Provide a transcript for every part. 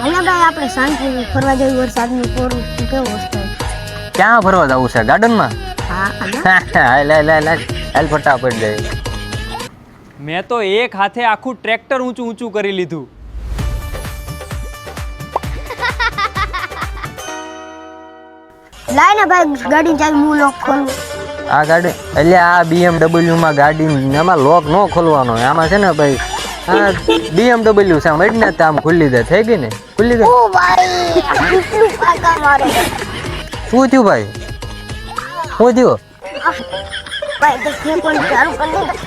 હાલા ભાઈ આપણે શાંતિથી ફરવા જઈએ વરસાદનું પૂરું કેવું વસ્તુ ક્યાં ફરવા જવું છે ગાર્ડનમાં? હા હાલ ફટાફટ જાય. મેં તો એક હાથે આખું ટ્રેક્ટર ઊંચું ઊંચું કરી લીધું. લાય ને ભાઈ ગાડી ચાલ હું લોક ખોલું. આ ગાડી એટલે આ BMW માં ગાડી એમાં લોક ન ખોલવાનો. આમાં છે ને ભાઈ આ BMW છે આમ એટલે આમ ખુલ્લી દે થઈ ગઈ ને ખુલ્લી દે. ઓ ભાઈ કેટલું પાકા મારે. શું થયું ભાઈ? શું થયું? ભાઈ તો ફેંકવાનું ચાલુ કરી દીધું.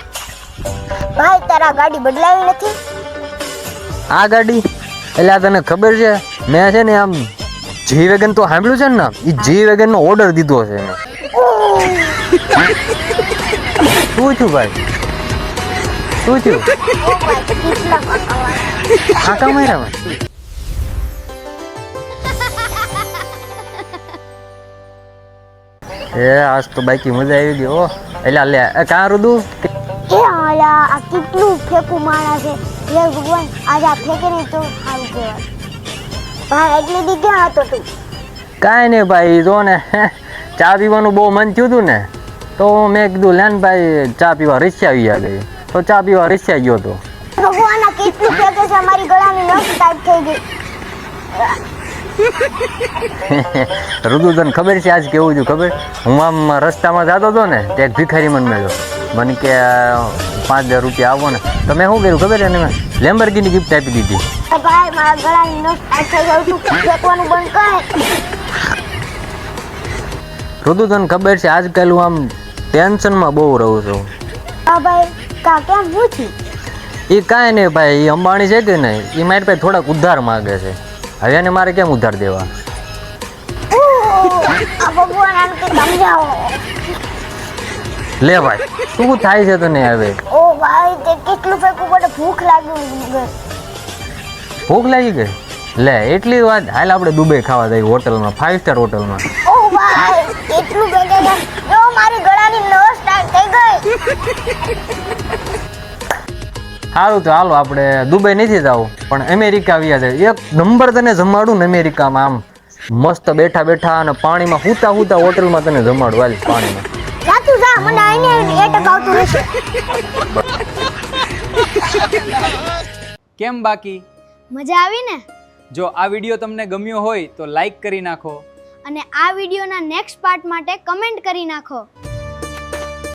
ભાઈ તારા ગાડી બદલાવી નથી? આ ગાડી એટલે આ તને ખબર છે મેં છે ને આમ જી વેગન તો સાંભળ્યું છે ને એ જી વેગન નો ઓર્ડર દીધો છે મેં. શું થયું ભાઈ? શું થયું? ઓ ભાઈ કેટલા પાકા મારે. કાકા માર્યા? એ આજ તો બાકી મજા આવી ગઈ. ઓ એટલે લે કાં રૂદું એ હાલા આ કેટલું ફેંકું માણા છે. હે ભગવાન આજે આ ફેંકે નહીં તો સારું કહેવાય. ભાઈ એટલે દી ક્યાં હતો તું? કાંઈ નહીં ભાઈ જો ને ચા પીવાનું બહુ મન થયું હતું ને તો મેં કીધું લેન ભાઈ ચા પીવા રિક્ષા આવી ગઈ તો ચા પીવા રિક્ષા ગયો હતો. ભગવાન આ કેટલું ફેંકે છે. મારી ગળાની નસ ટાઈટ થઈ ગઈ. રુદુ તને ખબર છે આજ કેવું થયું ખબર? હું આમ રસ્તામાં જતો હતો ને તે એક ભિખારી મને મળ્યો. મને કે 5,000 રૂપિયા આવો ને તો મેં શું કર્યું ખબર એને મેં લેમ્બોર્ગિની ગિફ્ટ આપી દીધી. ભાઈ મારા ગળાની નસ ટાઈટ થઈ ગઈ. તું ફેંકવાનું બંધ કર. રુદુ તને ખબર છે આજકાલ હું આમ ટેન્શનમાં બહુ રહું છું. હા ભાઈ કા કેમ શું થયું? એ કાંઈ નહીં ભાઈ એ અંબાણી છે કે નહીં એ મારી પાસે થોડાક ઉધાર માગે છે. હવે એને મારે કેમ ઉધાર દેવા? આ ભગવાન આને કંઈક સમજાવો. લે ભાઈ શું થાય છે તને હવે? ઓ ભાઈ તે કેટલું ફેંકવું પડે. ભૂખ લાગી. ભૂખ લાગી ગઈ? લે એટલી વાત હાલ આપણે દુબઈ ખાવા જઈએ હોટલમાં 5 સ્ટાર હોટલમાં. ઓ ભાઈ કેટલું ફેંકે છે. જો મારી ગળાની નસ ટાઈટ થઈ ગઈ. સારું તો હાલો આપણે દુબઈ નથી જવું પણ અમેરિકા આવ્યા છે. એક નંબર તને જમાડું ને અમેરિકામાં આમ મસ્ત બેઠા બેઠા અને પાણીમાં હુતા હુતા હોટલમાં તને જમાડું હાલ પાણીમાં. જાતું જા મને આઈને એટક આવતું રહેશે. કેમ બાકી? મજા આવી ને? જો આ વિડીયો તમને ગમ્યો હોય તો લાઈક કરી નાખો. અને આ વિડીયોના નેક્સ્ટ પાર્ટ માટે કમેન્ટ કરી નાખો.